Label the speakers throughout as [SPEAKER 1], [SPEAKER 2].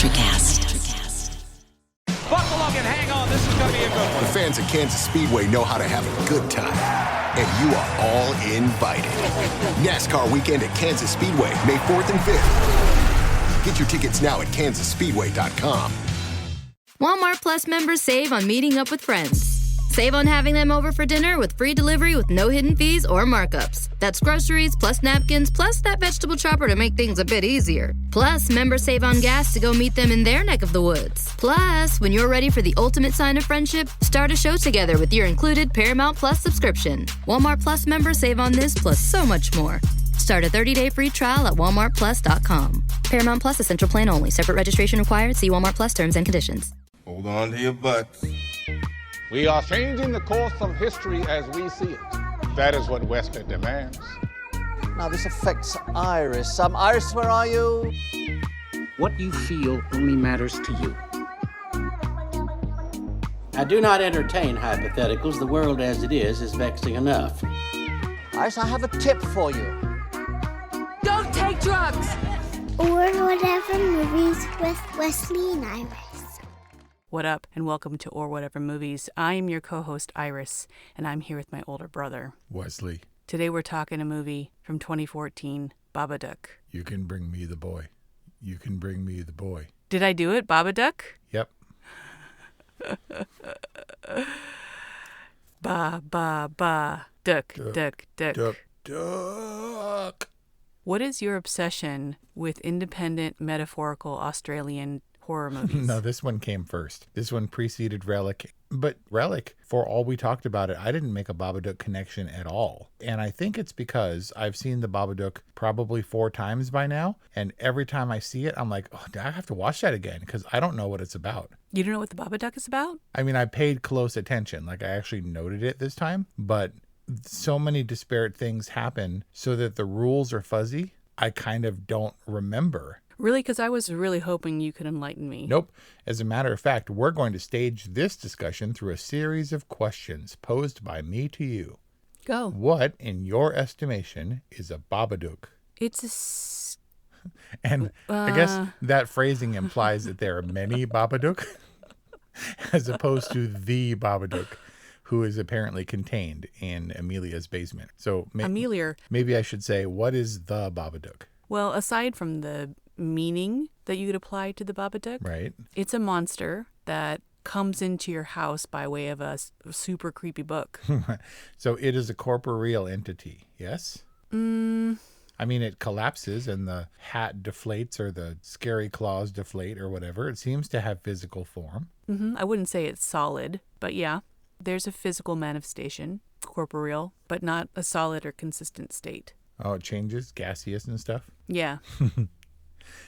[SPEAKER 1] Electrocast.
[SPEAKER 2] Buckle up and hang on. This is going to be a good one.
[SPEAKER 3] The fans at Kansas Speedway know how to have a good time. And you are all invited. NASCAR weekend at Kansas Speedway, May 4th and 5th. Get your tickets now at kansasspeedway.com.
[SPEAKER 4] Walmart Plus members save on meeting up with friends. Save on having them over for dinner with free delivery with no hidden fees or markups. That's groceries, plus napkins, plus that vegetable chopper to make things a bit easier. Plus, members save on gas to go meet them in their neck of the woods. Plus, when you're ready for the ultimate sign of friendship, start a show together with your included Paramount Plus subscription. Walmart Plus members save on this plus so much more. Start a 30-day free trial at walmartplus.com. Paramount Plus Essential Plan only. Separate registration required. See Walmart Plus terms and conditions.
[SPEAKER 5] Hold on to your butts.
[SPEAKER 6] We are changing the course of history as we see it. That is what Wesley demands.
[SPEAKER 7] Now, this affects Iris. Iris, where are you?
[SPEAKER 8] What you feel only matters to you. I do not entertain hypotheticals. The world as it is vexing enough.
[SPEAKER 7] Iris, I have a tip for you.
[SPEAKER 9] Don't take drugs!
[SPEAKER 10] Or Whatever Movies with Wesley and Iris.
[SPEAKER 11] What up, and welcome to Or Whatever Movies. I am your co-host, Iris, and I'm here with my older brother,
[SPEAKER 12] Wesley.
[SPEAKER 11] Today we're talking a movie from 2014, Babadook.
[SPEAKER 12] You can bring me the boy. You can bring me the boy.
[SPEAKER 11] Did I do it, Babadook?
[SPEAKER 12] Yep.
[SPEAKER 11] Duck.
[SPEAKER 12] Duck.
[SPEAKER 11] What is your obsession with independent, metaphorical Australian horror movies?
[SPEAKER 12] No, this one came first. This one preceded Relic. But Relic, for all we talked about it, I didn't make a Babadook connection at all. And I think it's because I've seen the Babadook probably 4 times by now. And every time I see it, I'm like, oh, do I have to watch that again? Because I don't know what it's about.
[SPEAKER 11] You don't know what the Babadook is about?
[SPEAKER 12] I mean, I paid close attention. Like, I actually noted it this time. But so many disparate things happen so that the rules are fuzzy. I kind of don't remember.
[SPEAKER 11] Really? Because I was really hoping you could enlighten me.
[SPEAKER 12] Nope. As a matter of fact, we're going to stage this discussion through a series of questions posed by me to you.
[SPEAKER 11] Go.
[SPEAKER 12] What, in your estimation, is a Babadook?
[SPEAKER 11] It's
[SPEAKER 12] And I guess that phrasing implies that there are many Babadook, as opposed to the Babadook, who is apparently contained in Amelia's basement. So maybe I should say, what is the Babadook?
[SPEAKER 11] Well, aside from the meaning that you could apply to the Babadook,
[SPEAKER 12] right?
[SPEAKER 11] It's a monster that comes into your house by way of a super creepy book.
[SPEAKER 12] So it is a corporeal entity, yes? I mean, it collapses and the hat deflates or the scary claws deflate or whatever. It seems to have physical form.
[SPEAKER 11] I wouldn't say it's solid, but yeah, there's a physical manifestation, corporeal, but not a solid or consistent state.
[SPEAKER 12] Oh, it changes, gaseous and stuff?
[SPEAKER 11] Yeah.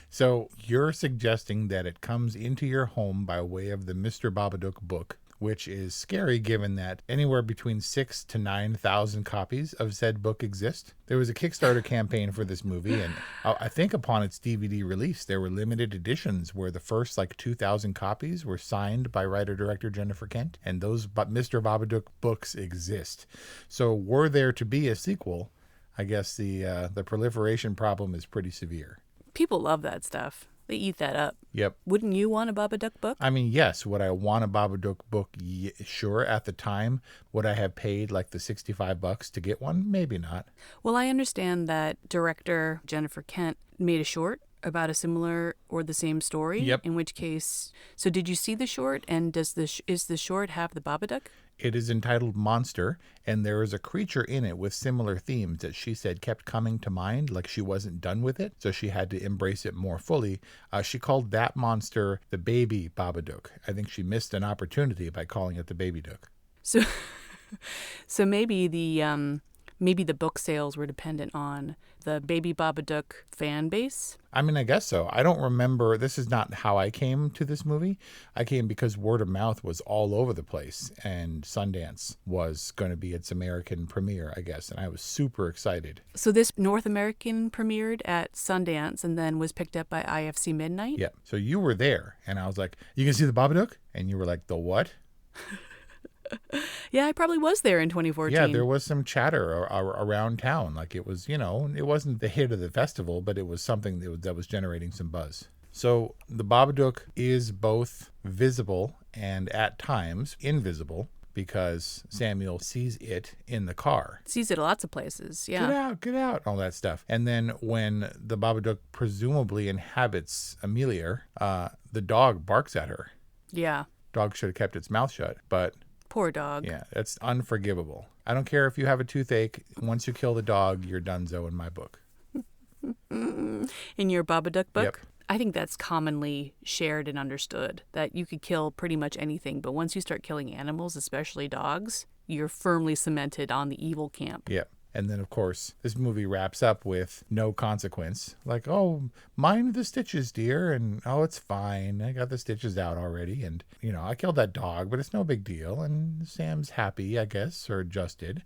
[SPEAKER 12] So you're suggesting that it comes into your home by way of the Mr. Babadook book, which is scary given that anywhere between 6,000 to 9,000 copies of said book exist. There was a Kickstarter campaign for this movie, and I think upon its DVD release, there were limited editions where the first 2,000 copies were signed by writer-director Jennifer Kent, and those Mr. Babadook books exist. So were there to be a sequel, I guess the proliferation problem is pretty severe.
[SPEAKER 11] People love that stuff. They eat that up.
[SPEAKER 12] Yep.
[SPEAKER 11] Wouldn't you want a Babadook book?
[SPEAKER 12] I mean, yes. Would I want a Babadook book? Sure. At the time, would I have paid the $65 to get one? Maybe not.
[SPEAKER 11] Well, I understand that director Jennifer Kent made a short about a similar or the same story.
[SPEAKER 12] Yep.
[SPEAKER 11] In which case, so did you see the short? And is the short have the Babadook?
[SPEAKER 12] It is entitled Monster, and there is a creature in it with similar themes that she said kept coming to mind, like she wasn't done with it, so she had to embrace it more fully. She called that monster the Baby Babadook. I think she missed an opportunity by calling it the Babydook.
[SPEAKER 11] So maybe the book sales were dependent on the Baby Babadook fan base?
[SPEAKER 12] I mean, I guess so. I don't remember. This is not how I came to this movie. I came because word of mouth was all over the place, and Sundance was going to be its American premiere, I guess, and I was super excited.
[SPEAKER 11] So this North American premiered at Sundance and then was picked up by IFC Midnight?
[SPEAKER 12] Yeah. So you were there, and I was like, you can see the Babadook? And you were like, the what?
[SPEAKER 11] Yeah, I probably was there in 2014.
[SPEAKER 12] Yeah, there was some chatter around town. It was, it wasn't the hit of the festival, but it was something that was generating some buzz. So the Babadook is both visible and at times invisible because Samuel sees it in the car.
[SPEAKER 11] Sees it lots of places, yeah.
[SPEAKER 12] Get out, all that stuff. And then when the Babadook presumably inhabits Amelia, the dog barks at her.
[SPEAKER 11] Yeah.
[SPEAKER 12] Dog should have kept its mouth shut, but...
[SPEAKER 11] Poor dog.
[SPEAKER 12] Yeah, that's unforgivable. I don't care if you have a toothache. Once you kill the dog, you're donezo in my book.
[SPEAKER 11] In your Babadook book?
[SPEAKER 12] Yep.
[SPEAKER 11] I think that's commonly shared and understood, that you could kill pretty much anything, but once you start killing animals, especially dogs, you're firmly cemented on the evil camp.
[SPEAKER 12] Yep. And then, of course, this movie wraps up with no consequence. Like, oh, mind the stitches, dear. And, oh, it's fine. I got the stitches out already. And, you know, I killed that dog, but it's no big deal. And Sam's happy, I guess, or adjusted.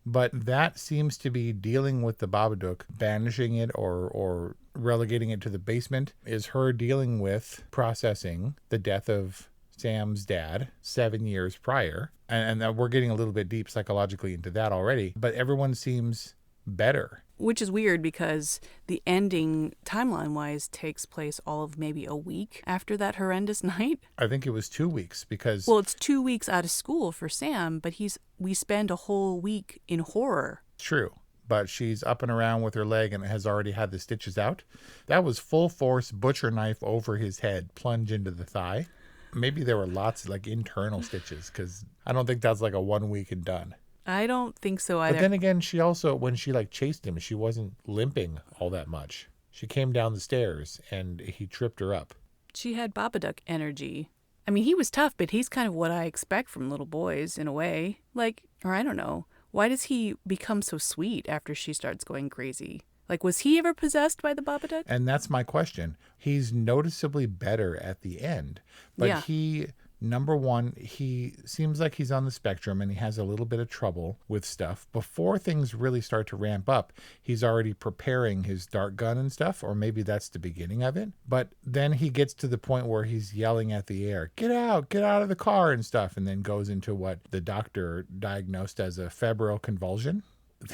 [SPEAKER 12] But that seems to be dealing with the Babadook, banishing it or relegating it to the basement, is her dealing with processing the death of Sam's dad 7 years prior. And we're getting a little bit deep psychologically into that already. But everyone seems better.
[SPEAKER 11] Which is weird because the ending, timeline-wise, takes place all of maybe a week after that horrendous night.
[SPEAKER 12] I think it was 2 weeks because...
[SPEAKER 11] Well, it's 2 weeks out of school for Sam, but we spend a whole week in horror.
[SPEAKER 12] True. But she's up and around with her leg and has already had the stitches out. That was full force butcher knife over his head, plunge into the thigh. Maybe there were lots like internal stitches because I don't think that's like a 1 week and done.
[SPEAKER 11] I don't think so either.
[SPEAKER 12] But then again, she also, when she like chased him, she wasn't limping all that much. She came down the stairs and he tripped her up.
[SPEAKER 11] She had Babadook energy. I mean, he was tough, but he's kind of what I expect from little boys in a way. Like, or I don't know. Why does he become so sweet after she starts going crazy? Like, was he ever possessed by the Babadook?
[SPEAKER 12] And that's my question. He's noticeably better at the end. But
[SPEAKER 11] yeah.
[SPEAKER 12] He, number one, he seems like he's on the spectrum and he has a little bit of trouble with stuff. Before things really start to ramp up, he's already preparing his dart gun and stuff, or maybe that's the beginning of it. But then he gets to the point where he's yelling at the air, get out of the car and stuff, and then goes into what the doctor diagnosed as a febrile convulsion.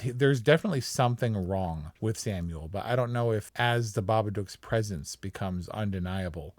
[SPEAKER 12] There's definitely something wrong with Samuel, but I don't know if as the Babadook's presence becomes undeniable,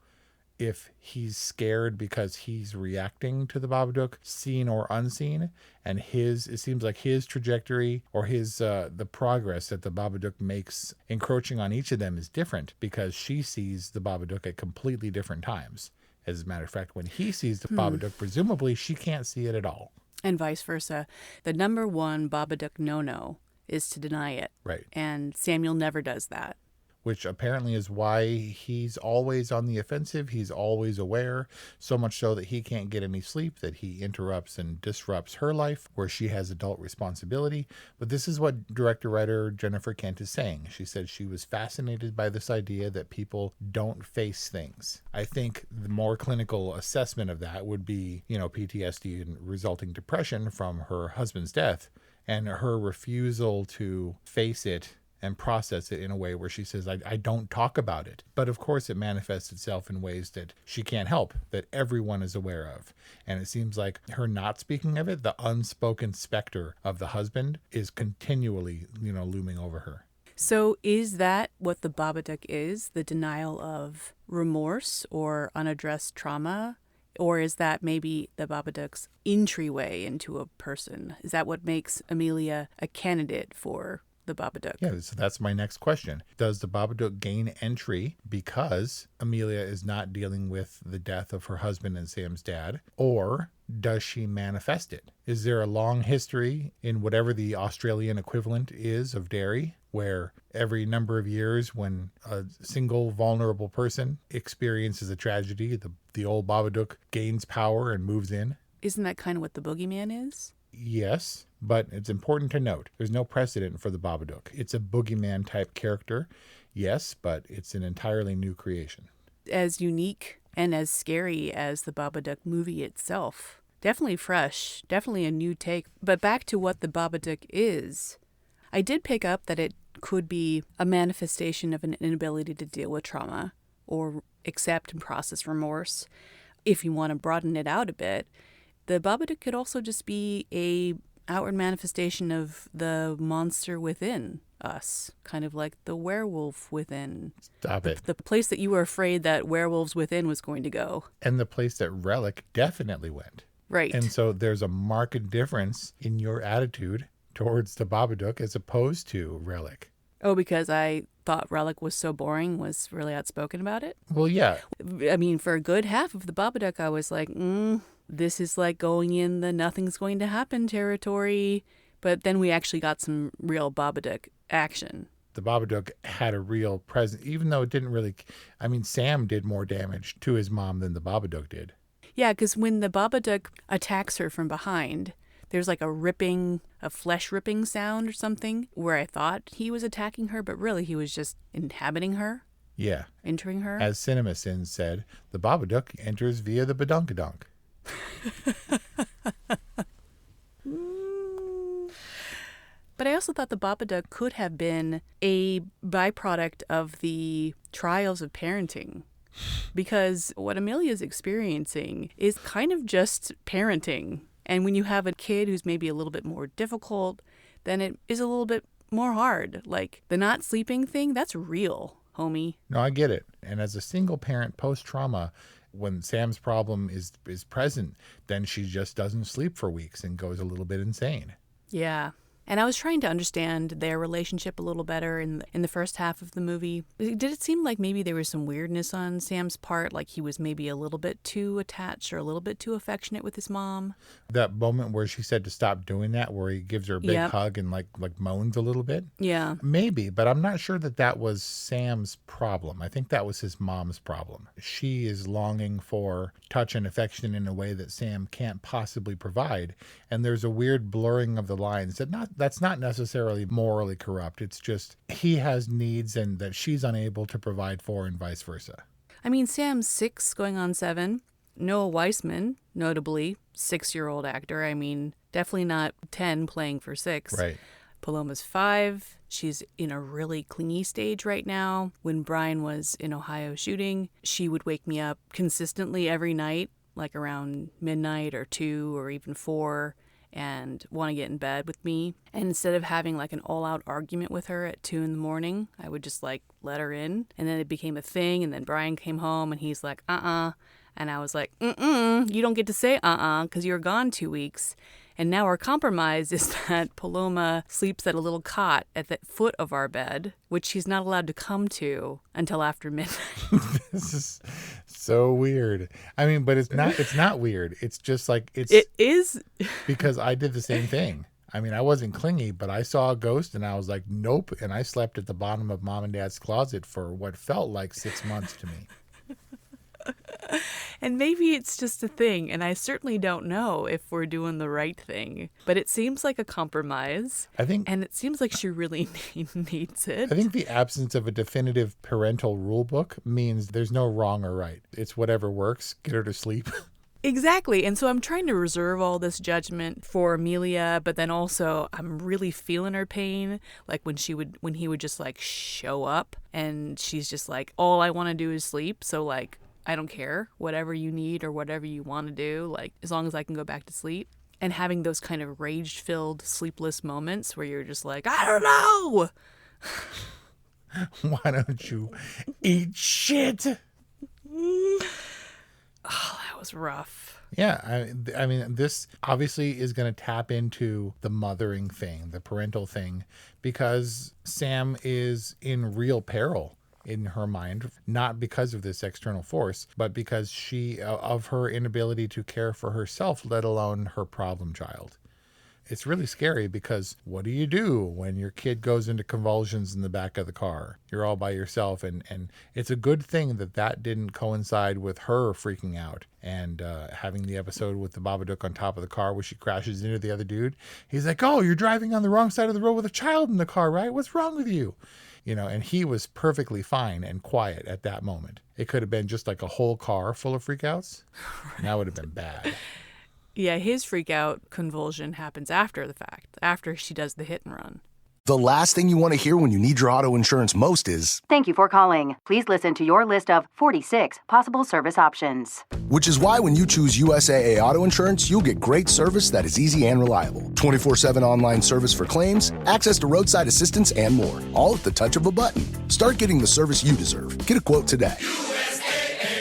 [SPEAKER 12] if he's scared because he's reacting to the Babadook, seen or unseen, and it seems like his trajectory or his the progress that the Babadook makes encroaching on each of them is different because she sees the Babadook at completely different times. As a matter of fact, when he sees the Babadook, presumably she can't see it at all.
[SPEAKER 11] And vice versa. The number one Babadook no-no is to deny it.
[SPEAKER 12] Right.
[SPEAKER 11] And Samuel never does that.
[SPEAKER 12] Which apparently is why he's always on the offensive. He's always aware, so much so that he can't get any sleep, that he interrupts and disrupts her life where she has adult responsibility. But this is what director-writer Jennifer Kent is saying. She said she was fascinated by this idea that people don't face things. I think the more clinical assessment of that would be, PTSD and resulting depression from her husband's death and her refusal to face it and process it in a way where she says, I don't talk about it. But of course it manifests itself in ways that she can't help, that everyone is aware of. And it seems like her not speaking of it, the unspoken specter of the husband, is continually, looming over her.
[SPEAKER 11] So is that what the Babadook is? The denial of remorse or unaddressed trauma? Or is that maybe the Babadook's entryway into a person? Is that what makes Amelia a candidate for the Babadook?
[SPEAKER 12] Yeah, so that's my next question. Does the Babadook gain entry because Amelia is not dealing with the death of her husband and Sam's dad? Or does she manifest it? Is there a long history in whatever the Australian equivalent is of Derry, where every number of years when a single vulnerable person experiences a tragedy, the old Babadook gains power and moves in?
[SPEAKER 11] Isn't that kind of what the boogeyman is?
[SPEAKER 12] Yes, but it's important to note there's no precedent for the Babadook. It's a boogeyman type character, yes, but it's an entirely new creation.
[SPEAKER 11] As unique and as scary as the Babadook movie itself. Definitely fresh, definitely a new take. But back to what the Babadook is. I did pick up that it could be a manifestation of an inability to deal with trauma or accept and process remorse. If you want to broaden it out a bit, the Babadook could also just be a outward manifestation of the monster within us, kind of like the werewolf within.
[SPEAKER 12] Stop it.
[SPEAKER 11] The place that you were afraid that werewolves within was going to go.
[SPEAKER 12] And the place that Relic definitely went.
[SPEAKER 11] Right.
[SPEAKER 12] And so there's a marked difference in your attitude towards the Babadook as opposed to Relic.
[SPEAKER 11] Oh, because I thought Relic was so boring, was really outspoken about it?
[SPEAKER 12] Well, yeah.
[SPEAKER 11] I mean, for a good half of the Babadook, I was like, this is like going in the nothing's going to happen territory. But then we actually got some real Babadook action.
[SPEAKER 12] The Babadook had a real presence, even though it didn't really... I mean, Sam did more damage to his mom than the Babadook did.
[SPEAKER 11] Yeah, because when the Babadook attacks her from behind, there's like a flesh-ripping sound or something where I thought he was attacking her, but really he was just inhabiting her.
[SPEAKER 12] Yeah.
[SPEAKER 11] Entering her.
[SPEAKER 12] As CinemaSins said, the Babadook enters via the badonkadonk.
[SPEAKER 11] But I also thought the Babadook could have been a byproduct of the trials of parenting. Because what Amelia's experiencing is kind of just parenting. And when you have a kid who's maybe a little bit more difficult, then it is a little bit more hard. Like the not sleeping thing, that's real, homie.
[SPEAKER 12] No, I get it. And as a single parent post-trauma, when Sam's problem is present, then she just doesn't sleep for weeks and goes a little bit insane.
[SPEAKER 11] Yeah. And I was trying to understand their relationship a little better in the first half of the movie. Did it seem like maybe there was some weirdness on Sam's part? Like he was maybe a little bit too attached or a little bit too affectionate with his mom?
[SPEAKER 12] That moment where she said to stop doing that, where he gives her a big hug and like moans a little bit?
[SPEAKER 11] Yeah.
[SPEAKER 12] Maybe, but I'm not sure that was Sam's problem. I think that was his mom's problem. She is longing for touch and affection in a way that Sam can't possibly provide. And there's a weird blurring of the lines that's not necessarily morally corrupt. It's just he has needs and that she's unable to provide for and vice versa.
[SPEAKER 11] I mean, Sam's 6 going on 7. Noah Weissman, notably 6-year-old actor. I mean, definitely not 10 playing for 6.
[SPEAKER 12] Right.
[SPEAKER 11] Paloma's 5. She's in a really clingy stage right now. When Brian was in Ohio shooting, she would wake me up consistently every night, like around midnight or 2 or even 4, and want to get in bed with me. And instead of having like an all-out argument with her at 2 in the morning, I would just like let her in. And then it became a thing. And then Brian came home and he's like, And I was like, you don't get to say because you're gone 2 weeks. And now our compromise is that Paloma sleeps at a little cot at the foot of our bed, which she's not allowed to come to until after midnight.
[SPEAKER 12] This is so weird. I mean, but it's not weird. It's just like it
[SPEAKER 11] is
[SPEAKER 12] because I did the same thing. I mean, I wasn't clingy, but I saw a ghost and I was like, nope. And I slept at the bottom of Mom and Dad's closet for what felt like 6 months to me.
[SPEAKER 11] And maybe it's just a thing, and I certainly don't know if we're doing the right thing. But it seems like a compromise. And it seems like she really needs it.
[SPEAKER 12] I think the absence of a definitive parental rule book means there's no wrong or right. It's whatever works. Get her to sleep.
[SPEAKER 11] Exactly. And so I'm trying to reserve all this judgment for Amelia, but then also I'm really feeling her pain. Like when he would just like show up and she's just like, all I want to do is sleep. So like, I don't care, whatever you need or whatever you want to do, like as long as I can go back to sleep. And having those kind of rage-filled, sleepless moments where you're just like, I don't know.
[SPEAKER 12] Why don't you eat shit?
[SPEAKER 11] Oh, that was rough.
[SPEAKER 12] Yeah, I mean, this obviously is going to tap into the mothering thing, the parental thing, because Sam is in real peril in her mind, not because of this external force, but because of her inability to care for herself, let alone her problem child. It's really scary because what do you do when your kid goes into convulsions in the back of the car? You're all by yourself, and it's a good thing that didn't coincide with her freaking out and having the episode with the Babadook on top of the car where she crashes into the other dude. He's like, oh, you're driving on the wrong side of the road with a child in the car, right? What's wrong with you? You know, and he was perfectly fine and quiet at that moment. It could have been just like a whole car full of freakouts. Right. That would have been bad.
[SPEAKER 11] Yeah, his freak out convulsion happens after the fact, after she does the hit and run.
[SPEAKER 3] The last thing you want to hear when you need your auto insurance most is,
[SPEAKER 1] "Thank you for calling. Please listen to your list of 46 possible service options."
[SPEAKER 3] which is why when you choose USAA Auto Insurance, you'll get great service that is easy and reliable. 24/7 online service for claims, access to roadside assistance, and more. All at the touch of a button. Start getting the service you deserve. Get a quote today.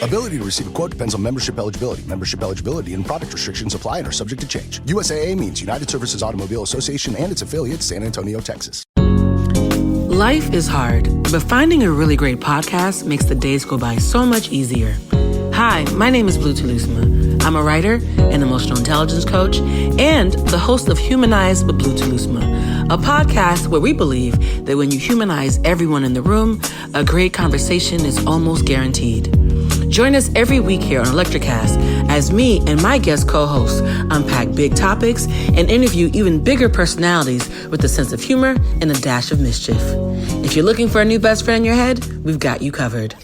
[SPEAKER 3] Ability to receive a quote depends on membership eligibility. Membership eligibility and product restrictions apply and are subject to change. USAA means United Services Automobile Association and its affiliate, San Antonio, Texas.
[SPEAKER 13] Life is hard, but finding a really great podcast makes the days go by so much easier. Hi, my name is Blue Telusma. I'm a writer, an emotional intelligence coach, and the host of Humanize with Blue Telusma, a podcast where we believe that when you humanize everyone in the room, a great conversation is almost guaranteed. Join us every week here on Electricast as me and my guest co-hosts unpack big topics and interview even bigger personalities with a sense of humor and a dash of mischief. If you're looking for a new best friend in your head, we've got you covered.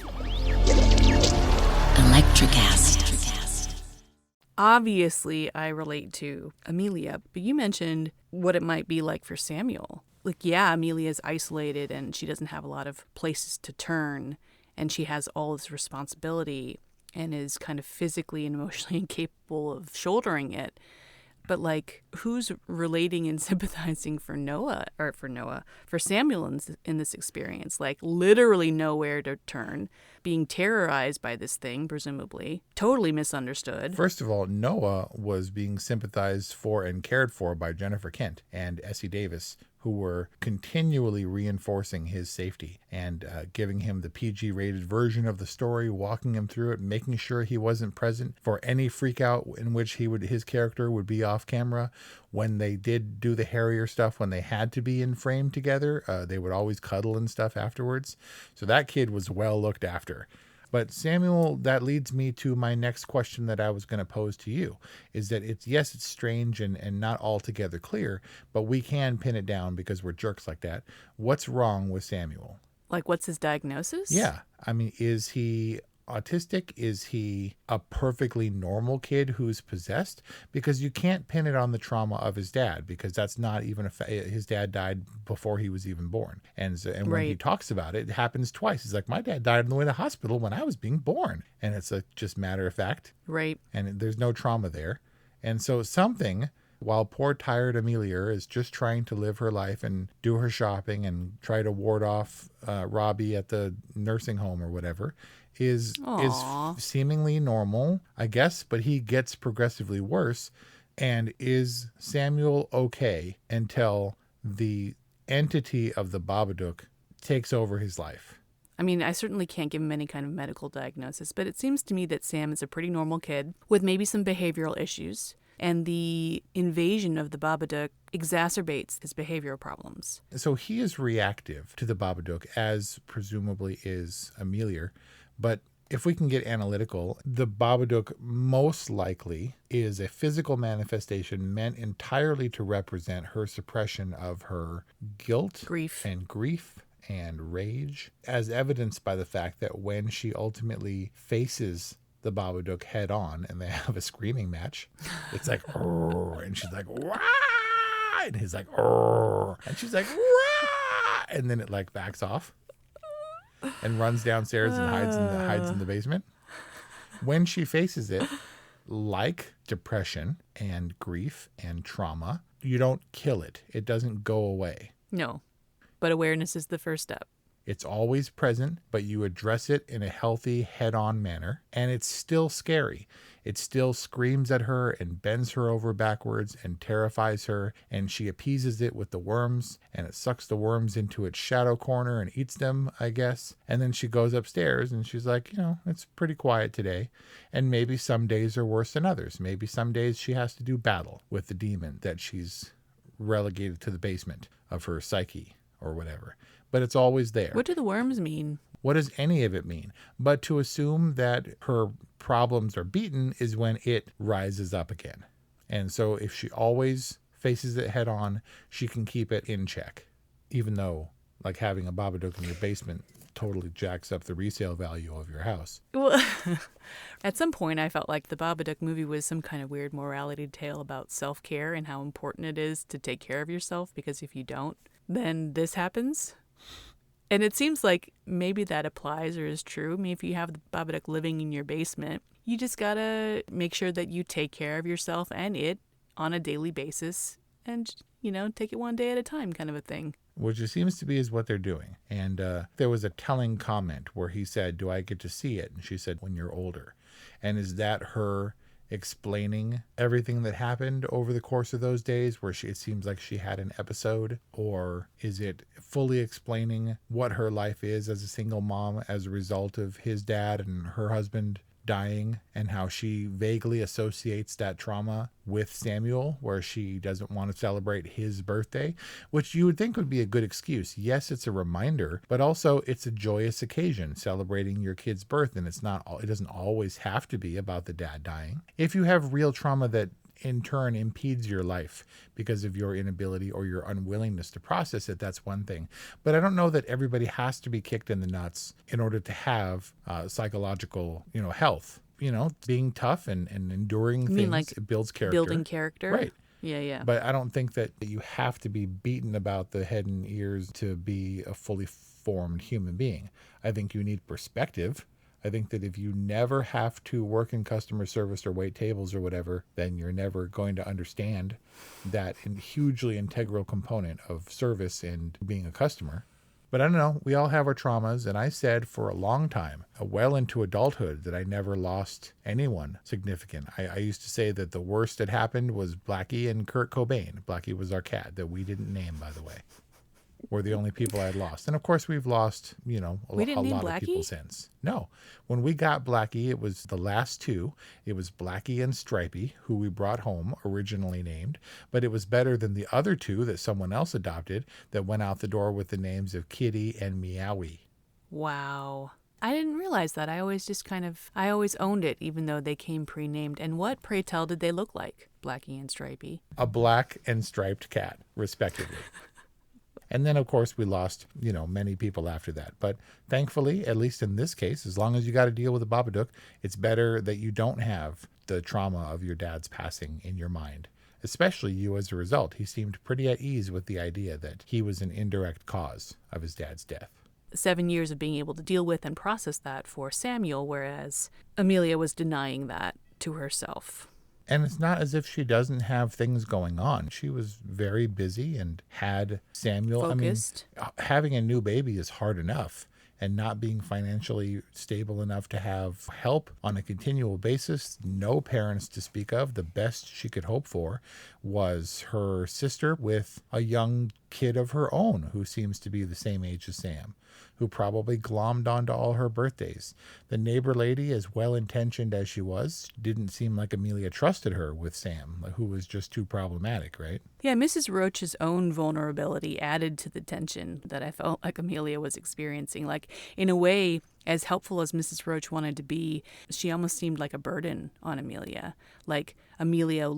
[SPEAKER 13] Electricast.
[SPEAKER 11] Obviously, I relate to Amelia, but you mentioned what it might be like for Samuel. Like, yeah, Amelia's isolated and she doesn't have a lot of places to turn. And she has all this responsibility and is kind of physically and emotionally incapable of shouldering it. But, like, who's relating and sympathizing for Samuel in this experience? Like, literally nowhere to turn, being terrorized by this thing, presumably, totally misunderstood.
[SPEAKER 12] First of all, Noah was being sympathized for and cared for by Jennifer Kent and Essie Davis, who were continually reinforcing his safety and giving him the PG-rated version of the story, walking him through it, making sure he wasn't present for any freak out in which his character would be off camera. When they did do the hairier stuff, when they had to be in frame together, they would always cuddle and stuff afterwards. So that kid was well looked after. But Samuel, that leads me to my next question that I was going to pose to you, is that it's strange and not altogether clear, but we can pin it down because we're jerks like that. What's wrong with Samuel?
[SPEAKER 11] Like, what's his diagnosis?
[SPEAKER 12] Yeah. I mean, is he autistic? Is he a perfectly normal kid who's possessed? Because you can't pin it on the trauma of his dad, because that's not even his dad died before he was even born. And when he talks about it, it happens twice. He's like, my dad died on the way to the hospital when I was being born. And it's just matter of fact.
[SPEAKER 11] Right.
[SPEAKER 12] And there's no trauma there. And so while poor tired Amelia is just trying to live her life and do her shopping and try to ward off Robbie at the nursing home or whatever, is seemingly normal, I guess, but he gets progressively worse. And is Samuel okay until the entity of the Babadook takes over his life?
[SPEAKER 11] I mean, I certainly can't give him any kind of medical diagnosis, but it seems to me that Sam is a pretty normal kid with maybe some behavioral issues. And the invasion of the Babadook exacerbates his behavioral problems.
[SPEAKER 12] So he is reactive to the Babadook, as presumably is Amelia. But if we can get analytical, the Babadook most likely is a physical manifestation meant entirely to represent her suppression of her guilt, grief and rage, as evidenced by the fact that when she ultimately faces the Babadook head on and they have a screaming match, it's like, and she's like, wah! And he's like, and she's like, wah! And then it like backs off and runs downstairs and hides in the basement. When she faces it, like depression and grief and trauma, you don't kill it. It doesn't go away.
[SPEAKER 11] No, but awareness is the first step.
[SPEAKER 12] It's always present, but you address it in a healthy, head-on manner, and it's still scary. It still screams at her and bends her over backwards and terrifies her, and she appeases it with the worms, and it sucks the worms into its shadow corner and eats them, I guess. And then she goes upstairs and she's like, it's pretty quiet today. And maybe some days are worse than others. Maybe some days she has to do battle with the demon that she's relegated to the basement of her psyche or whatever. But it's always there.
[SPEAKER 11] What do the worms mean?
[SPEAKER 12] What does any of it mean? But to assume that her problems are beaten is when it rises up again. And so if she always faces it head on, she can keep it in check. Even though, like, having a Babadook in your basement totally jacks up the resale value of your house.
[SPEAKER 11] Well, at some point I felt like the Babadook movie was some kind of weird morality tale about self-care and how important it is to take care of yourself, because if you don't, then this happens. And it seems like maybe that applies or is true. I mean, if you have the Babadook living in your basement, you just gotta make sure that you take care of yourself and it on a daily basis and, take it one day at a time kind of a thing.
[SPEAKER 12] Which it seems to be is what they're doing. And there was a telling comment where he said, do I get to see it? And she said, when you're older. And is that her explaining everything that happened over the course of those days where it seems like she had an episode? Or is it fully explaining what her life is as a single mom as a result of his dad and her husband dying, and how she vaguely associates that trauma with Samuel, where she doesn't want to celebrate his birthday, which you would think would be a good excuse. Yes, it's a reminder, but also it's a joyous occasion celebrating your kid's birth, and it doesn't always have to be about the dad dying. If you have real trauma that in turn impedes your life because of your inability or your unwillingness to process it, that's one thing. But I don't know that everybody has to be kicked in the nuts in order to have psychological, health. Being tough and enduring things,
[SPEAKER 11] like
[SPEAKER 12] it builds character.
[SPEAKER 11] Building character?
[SPEAKER 12] Right.
[SPEAKER 11] Yeah.
[SPEAKER 12] But I don't think that you have to be beaten about the head and ears to be a fully formed human being. I think you need perspective. I think that if you never have to work in customer service or wait tables or whatever, then you're never going to understand that hugely integral component of service and being a customer. But I don't know, we all have our traumas, and I said for a long time, well into adulthood, that I never lost anyone significant. I used to say that the worst that happened was Blackie and Kurt Cobain. Blackie was our cat that we didn't name, by the way. Were the only people I'd lost. And of course we've lost, a lot of people since. No. When we got Blackie, it was the last two. It was Blackie and Stripey, who we brought home, originally named. But it was better than the other two that someone else adopted that went out the door with the names of Kitty and Meowie.
[SPEAKER 11] Wow. I didn't realize that. I always owned it, even though they came pre-named. And what, pray tell, did they look like, Blackie and Stripey?
[SPEAKER 12] A black and striped cat, respectively. And then, of course, we lost, many people after that. But thankfully, at least in this case, as long as you got to deal with a Babadook, it's better that you don't have the trauma of your dad's passing in your mind, especially you as a result. He seemed pretty at ease with the idea that he was an indirect cause of his dad's death.
[SPEAKER 11] 7 years of being able to deal with and process that for Samuel, whereas Amelia was denying that to herself.
[SPEAKER 12] And it's not as if she doesn't have things going on. She was very busy and had Samuel.
[SPEAKER 11] Focused.
[SPEAKER 12] Having a new baby is hard enough, and not being financially stable enough to have help on a continual basis, no parents to speak of. The best she could hope for was her sister with a young kid of her own who seems to be the same age as Sam, who probably glommed onto all her birthdays. The neighbor lady, as well-intentioned as she was, didn't seem like Amelia trusted her with Sam, who was just too problematic, right?
[SPEAKER 11] Yeah, Mrs. Roach's own vulnerability added to the tension that I felt like Amelia was experiencing. Like, in a way, as helpful as Mrs. Roach wanted to be, she almost seemed like a burden on Amelia. Like Amelia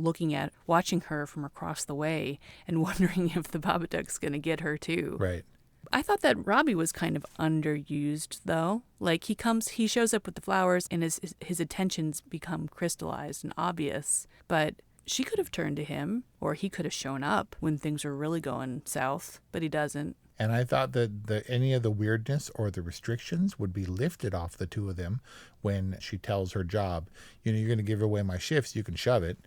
[SPEAKER 11] watching her from across the way and wondering if the Babadook's going to get her too.
[SPEAKER 12] Right.
[SPEAKER 11] I thought that Robbie was kind of underused, though. Like, he shows up with the flowers and his attentions become crystallized and obvious. But she could have turned to him, or he could have shown up when things were really going south, but he doesn't.
[SPEAKER 12] And I thought that any of the weirdness or the restrictions would be lifted off the two of them when she tells her job, you're going to give away my shifts, you can shove it.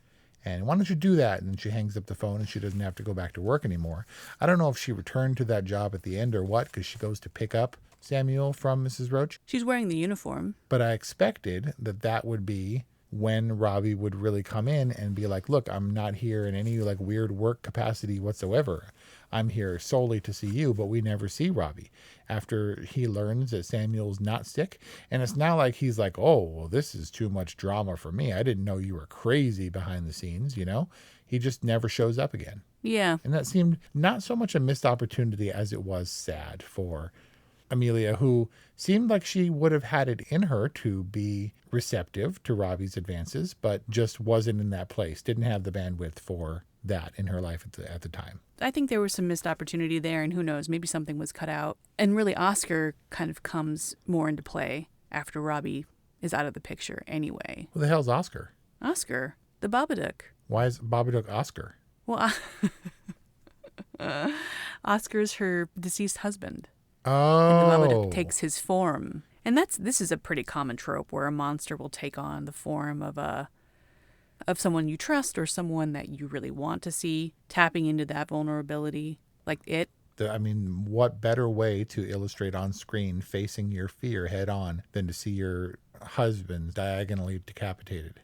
[SPEAKER 12] And why don't you do that? And then she hangs up the phone and she doesn't have to go back to work anymore. I don't know if she returned to that job at the end or what, because she goes to pick up Samuel from Mrs. Roach.
[SPEAKER 11] She's wearing the uniform.
[SPEAKER 12] But I expected that would be when Robbie would really come in and be like, look, I'm not here in any weird work capacity whatsoever. I'm here solely to see you, but we never see Robbie after he learns that Samuel's not sick. And it's not like he's like, oh, well, this is too much drama for me. I didn't know you were crazy behind the scenes, He just never shows up again.
[SPEAKER 11] Yeah.
[SPEAKER 12] And that seemed not so much a missed opportunity as it was sad for Amelia, who seemed like she would have had it in her to be receptive to Robbie's advances, but just wasn't in that place, didn't have the bandwidth for that in her life at the time.
[SPEAKER 11] I think there was some missed opportunity there, and who knows, maybe something was cut out. And really, Oscar kind of comes more into play after Robbie is out of the picture anyway.
[SPEAKER 12] Who the hell's Oscar?
[SPEAKER 11] Oscar, the Babadook.
[SPEAKER 12] Why is Babadook Oscar?
[SPEAKER 11] Well, Oscar's her deceased husband.
[SPEAKER 12] Oh.
[SPEAKER 11] And the Babadook takes his form. And this is a pretty common trope where a monster will take on the form of someone you trust or someone that you really want to see, tapping into that vulnerability, like it.
[SPEAKER 12] What better way to illustrate on screen facing your fear head on than to see your husband diagonally decapitated?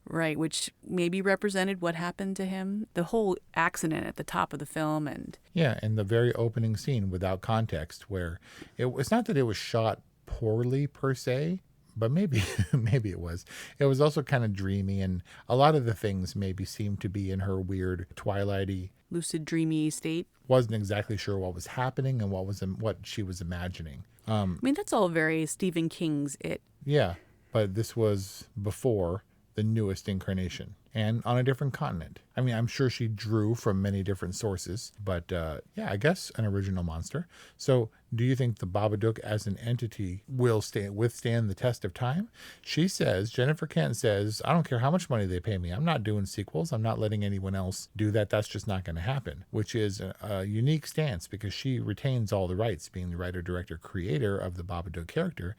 [SPEAKER 11] Right, which maybe represented what happened to him. The whole accident at the top of the film and...
[SPEAKER 12] Yeah, and the very opening scene without context where it's not that it was shot poorly per se, but maybe it was. It was also kind of dreamy, and a lot of the things maybe seemed to be in her weird twilighty...
[SPEAKER 11] lucid, dreamy state.
[SPEAKER 12] Wasn't exactly sure what was happening and what she was imagining.
[SPEAKER 11] That's all very Stephen King's It.
[SPEAKER 12] Yeah, but this was before the newest incarnation and on a different continent. I'm sure she drew from many different sources, but I guess an original monster. So do you think the Babadook as an entity will withstand the test of time? Jennifer Kent says, I don't care how much money they pay me. I'm not doing sequels. I'm not letting anyone else do that. That's just not going to happen, which is a unique stance because she retains all the rights, being the writer, director, creator of the Babadook character.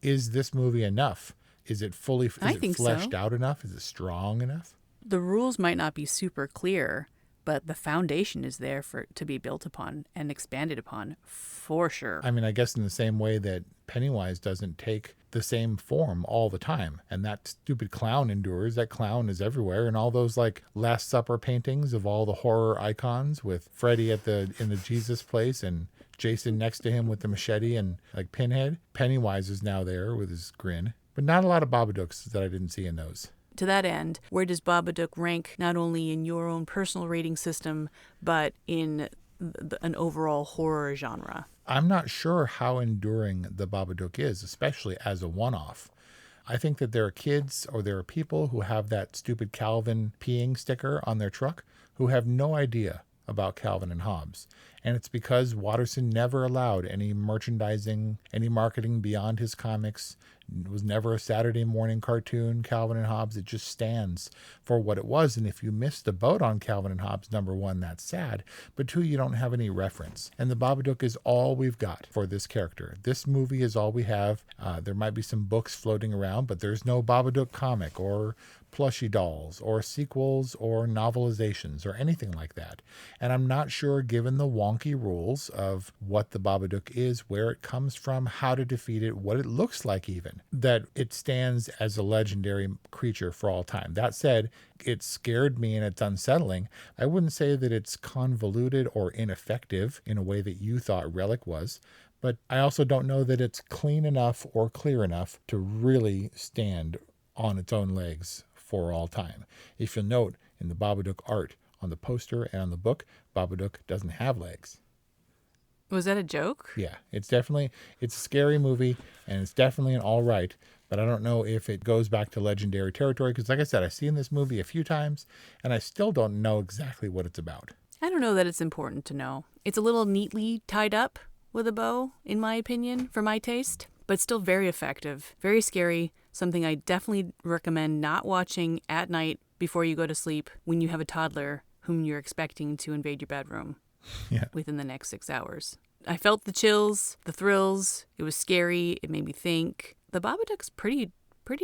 [SPEAKER 12] Is this movie enough? Is it fleshed out enough? Is it strong enough?
[SPEAKER 11] The rules might not be super clear, but the foundation is there to be built upon and expanded upon for sure.
[SPEAKER 12] I guess in the same way that Pennywise doesn't take the same form all the time, and that stupid clown endures. That clown is everywhere, and all those like Last Supper paintings of all the horror icons with Freddy in the Jesus place and Jason next to him with the machete and like Pinhead. Pennywise is now there with his grin. But not a lot of Babadooks that I didn't see in those.
[SPEAKER 11] To that end, where does Babadook rank not only in your own personal rating system, but in an overall horror genre?
[SPEAKER 12] I'm not sure how enduring the Babadook is, especially as a one-off. I think that there are kids or there are people who have that stupid Calvin peeing sticker on their truck who have no idea about Calvin and Hobbes. And it's because Watterson never allowed any merchandising, any marketing beyond his comics. It was never a Saturday morning cartoon, Calvin and Hobbes. It just stands for what it was. And if you missed the boat on Calvin and Hobbes, number one, that's sad. But two, you don't have any reference. And the Babadook is all we've got for this character. This movie is all we have. There might be some books floating around, but there's no Babadook comic or plushie dolls or sequels or novelizations or anything like that. And I'm not sure, given the wonky rules of what the Babadook is, where it comes from, how to defeat it, what it looks like even, that it stands as a legendary creature for all time. That said, it scared me and it's unsettling. I wouldn't say that it's convoluted or ineffective in a way that you thought Relic was, but I also don't know that it's clean enough or clear enough to really stand on its own legs for all time. If you'll note in the Babadook art on the poster and on the book, Babadook doesn't have legs.
[SPEAKER 11] Was that a joke?
[SPEAKER 12] Yeah, it's a scary movie and it's definitely an all right, but I don't know if it goes back to legendary territory because like I said, I've seen this movie a few times and I still don't know exactly what it's about.
[SPEAKER 11] I don't know that it's important to know. It's a little neatly tied up with a bow, in my opinion, for my taste, but still very effective, very scary. Something I definitely recommend not watching at night before you go to sleep when you have a toddler whom you're expecting to invade your bedroom within the next 6 hours. I felt the chills, the thrills. It was scary. It made me think. The Babadook's pretty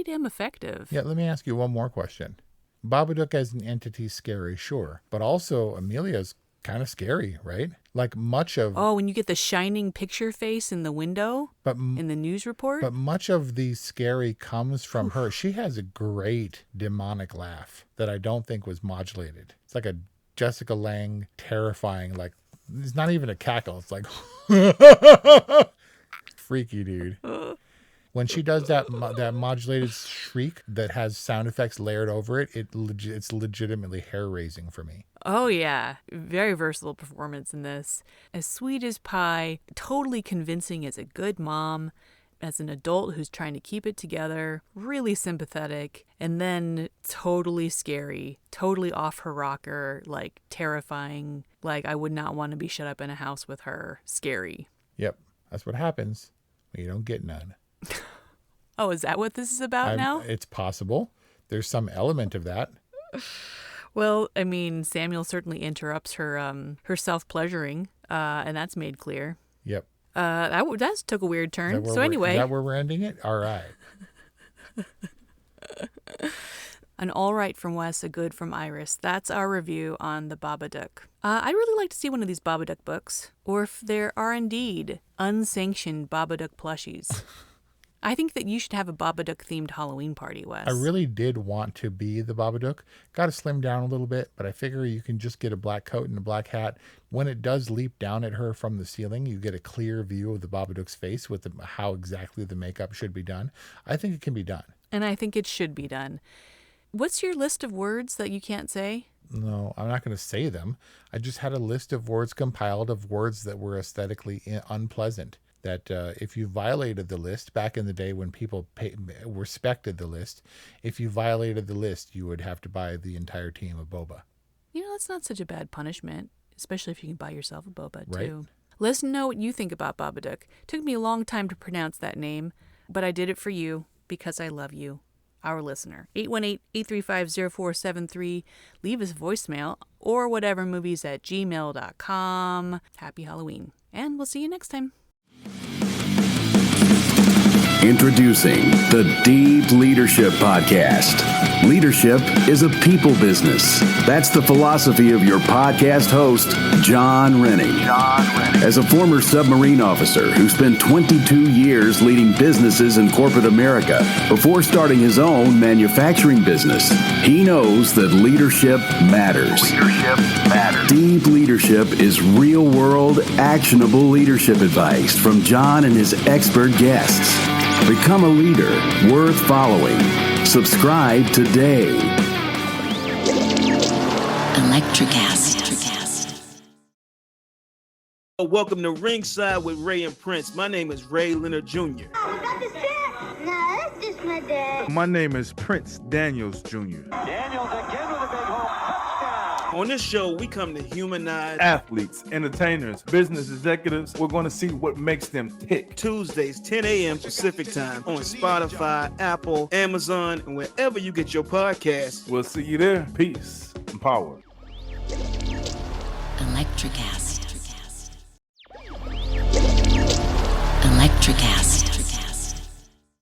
[SPEAKER 11] damn effective.
[SPEAKER 12] Yeah, let me ask you one more question. Babadook as an entity scary, sure. But also Amelia's kind of scary, right? Like much of...
[SPEAKER 11] Oh, when you get the shining picture face in the window in the news report?
[SPEAKER 12] But much of the scary comes from her. She has a great demonic laugh that I don't think was modulated. It's like a Jessica Lange terrifying, like, it's not even a cackle. It's like, freaky, dude. When she does that modulated shriek that has sound effects layered over it, it's legitimately hair-raising for me.
[SPEAKER 11] Oh, yeah. Very versatile performance in this. As sweet as pie, totally convincing as a good mom, as an adult who's trying to keep it together, really sympathetic, and then totally scary, totally off her rocker, like terrifying, like I would not want to be shut up in a house with her, scary.
[SPEAKER 12] Yep, that's what happens when you don't get none.
[SPEAKER 11] Oh, is that what this is about now?
[SPEAKER 12] It's possible. There's some element of that.
[SPEAKER 11] Well, I mean, Samuel certainly interrupts her self-pleasuring, and that's made clear.
[SPEAKER 12] Yep.
[SPEAKER 11] That took a weird turn. So anyway.
[SPEAKER 12] Is that where we're ending it? All right.
[SPEAKER 11] An all right from Wes, a good from Iris. That's our review on the Babadook. I'd really like to see one of these Babadook books, or if there are indeed unsanctioned Babadook plushies. I think that you should have a Babadook-themed Halloween party, Wes.
[SPEAKER 12] I really did want to be the Babadook. Got to slim down a little bit, but I figure you can just get a black coat and a black hat. When it does leap down at her from the ceiling, you get a clear view of the Babadook's face with how exactly the makeup should be done. I think it can be done.
[SPEAKER 11] And I think it should be done. What's your list of words that you can't say?
[SPEAKER 12] No, I'm not going to say them. I just had a list of words compiled of words that were aesthetically unpleasant. That if you violated the list, back in the day when people respected the list, if you violated the list, you would have to buy the entire team of boba.
[SPEAKER 11] You know, that's not such a bad punishment, especially if you can buy yourself a boba,
[SPEAKER 12] right?
[SPEAKER 11] too. Let us know what you think about Babadook. Took me a long time to pronounce that name, but I did it for you because I love you. Our listener. 818-835-0473. Leave us voicemail or whatevermovies@gmail.com. Happy Halloween. And we'll see you next time.
[SPEAKER 14] Introducing the Deep Leadership Podcast. Leadership is a people business. That's the philosophy of your podcast host, John Rennie. As a former submarine officer who spent 22 years leading businesses in corporate America before starting his own manufacturing business, he knows that leadership matters. Deep Leadership is real-world, actionable leadership advice from John and his expert guests. Become a leader worth following. Subscribe today.
[SPEAKER 15] Electricast. Welcome to Ringside with Ray and Prince. My name is Ray Leonard Jr.
[SPEAKER 10] No, that's just my dad.
[SPEAKER 16] My name is Prince Daniels Jr.
[SPEAKER 2] Daniels again with a big home touchdown.
[SPEAKER 15] On this show, we come to humanize
[SPEAKER 16] athletes, entertainers, business executives. We're going to see what makes them tick.
[SPEAKER 15] Tuesdays, 10 a.m. Pacific time on Spotify, Apple, Amazon, and wherever you get your podcasts.
[SPEAKER 16] We'll see you there. Peace and power.
[SPEAKER 15] Electricast.
[SPEAKER 13] Electricast.